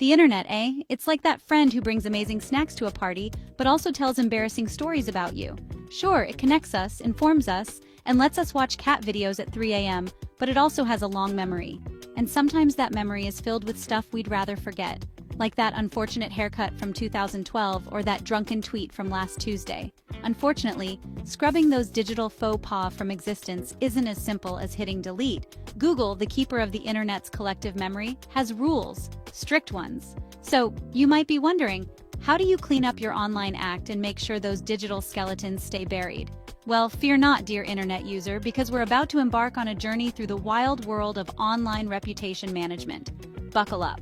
The internet, eh? It's like that friend who brings amazing snacks to a party, but also tells embarrassing stories about you. Sure, it connects us, informs us, and lets us watch cat videos at 3 a.m., but it also has a long memory. And sometimes that memory is filled with stuff we'd rather forget, like that unfortunate haircut from 2012 or that drunken tweet from last Tuesday. Unfortunately, scrubbing those digital faux pas from existence isn't as simple as hitting delete. Google, the keeper of the internet's collective memory, has rules, strict ones. So, you might be wondering, how do you clean up your online act and make sure those digital skeletons stay buried? Well, fear not, dear internet user, because we're about to embark on a journey through the wild world of online reputation management. Buckle up.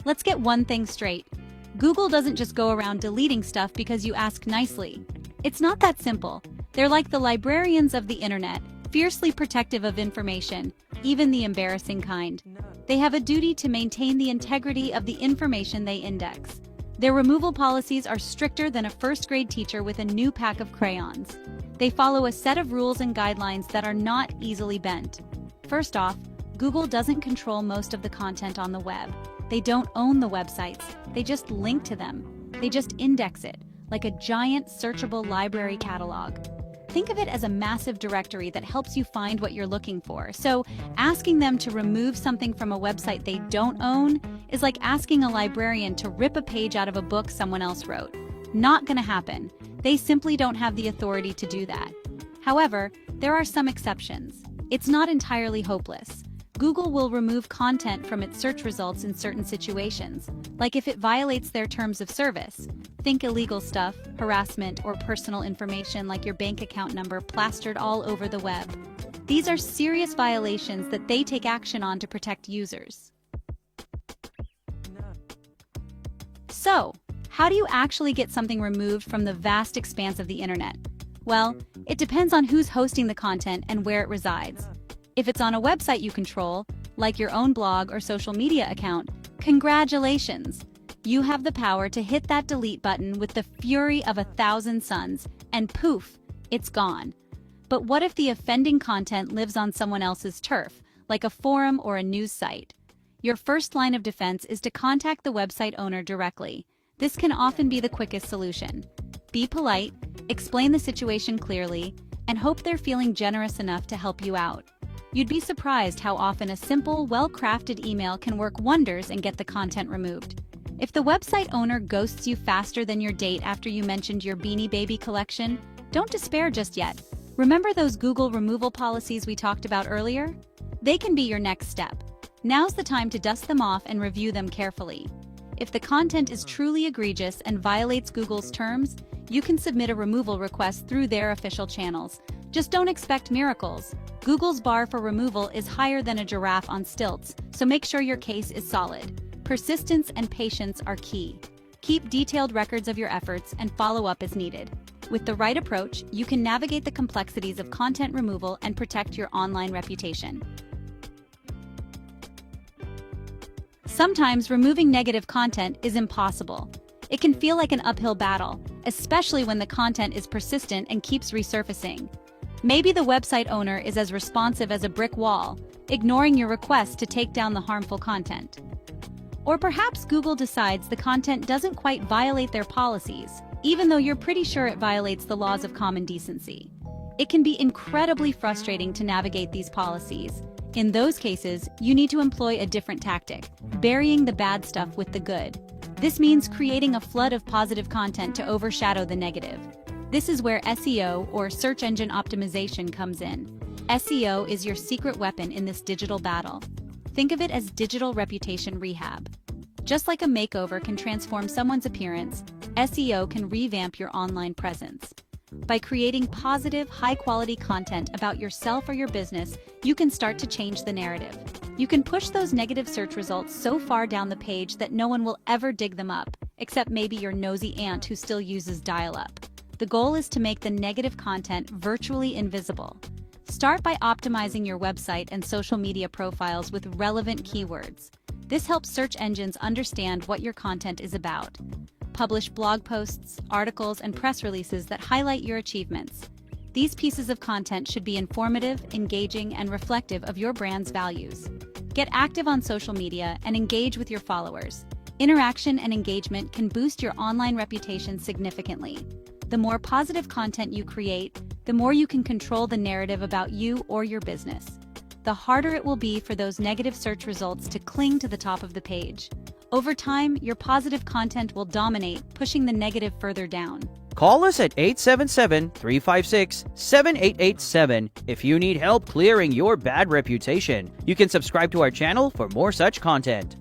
Let's get one thing straight. Google doesn't just go around deleting stuff because you ask nicely. It's not that simple. They're like the librarians of the internet, fiercely protective of information, even the embarrassing kind. They have a duty to maintain the integrity of the information they index. Their removal policies are stricter than a first-grade teacher with a new pack of crayons. They follow a set of rules and guidelines that are not easily bent. First off, Google doesn't control most of the content on the web. They don't own the websites, they just link to them. They just index it, like a giant searchable library catalog. Think of it as a massive directory that helps you find what you're looking for. So, asking them to remove something from a website they don't own is like asking a librarian to rip a page out of a book someone else wrote. Not gonna happen. They simply don't have the authority to do that. However, there are some exceptions. It's not entirely hopeless. Google will remove content from its search results in certain situations, like if it violates their terms of service. Think illegal stuff, harassment, or personal information like your bank account number plastered all over the web. These are serious violations that they take action on to protect users. So, how do you actually get something removed from the vast expanse of the internet? Well, it depends on who's hosting the content and where it resides. If it's on a website you control, like your own blog or social media account, congratulations! You have the power to hit that delete button with the fury of 1,000 suns, and poof, it's gone. But what if the offending content lives on someone else's turf, like a forum or a news site? Your first line of defense is to contact the website owner directly. This can often be the quickest solution. Be polite, explain the situation clearly, and hope they're feeling generous enough to help you out. You'd be surprised how often a simple, well-crafted email can work wonders and get the content removed. If the website owner ghosts you faster than your date after you mentioned your Beanie Baby collection, don't despair just yet. Remember those Google removal policies we talked about earlier? They can be your next step. Now's the time to dust them off and review them carefully. If the content is truly egregious and violates Google's terms, you can submit a removal request through their official channels. Just don't expect miracles. Google's bar for removal is higher than a giraffe on stilts, so make sure your case is solid. Persistence and patience are key. Keep detailed records of your efforts and follow up as needed. With the right approach, you can navigate the complexities of content removal and protect your online reputation. Sometimes removing negative content is impossible. It can feel like an uphill battle, especially when the content is persistent and keeps resurfacing. Maybe the website owner is as responsive as a brick wall, ignoring your request to take down the harmful content. Or perhaps Google decides the content doesn't quite violate their policies, even though you're pretty sure it violates the laws of common decency. It can be incredibly frustrating to navigate these policies. In those cases, you need to employ a different tactic, burying the bad stuff with the good. This means creating a flood of positive content to overshadow the negative. This is where SEO, or search engine optimization, comes in. SEO is your secret weapon in this digital battle. Think of it as digital reputation rehab. Just like a makeover can transform someone's appearance, SEO can revamp your online presence. By creating positive, high-quality content about yourself or your business, you can start to change the narrative. You can push those negative search results so far down the page that no one will ever dig them up, except maybe your nosy aunt who still uses dial-up. The goal is to make the negative content virtually invisible. Start by optimizing your website and social media profiles with relevant keywords. This helps search engines understand what your content is about. Publish blog posts, articles, and press releases that highlight your achievements. These pieces of content should be informative, engaging, and reflective of your brand's values. Get active on social media and engage with your followers. Interaction and engagement can boost your online reputation significantly. The more positive content you create, the more you can control the narrative about you or your business. The harder it will be for those negative search results to cling to the top of the page. Over time, your positive content will dominate, pushing the negative further down. Call us at 877-356-7887 if you need help clearing your bad reputation. You can subscribe to our channel for more such content.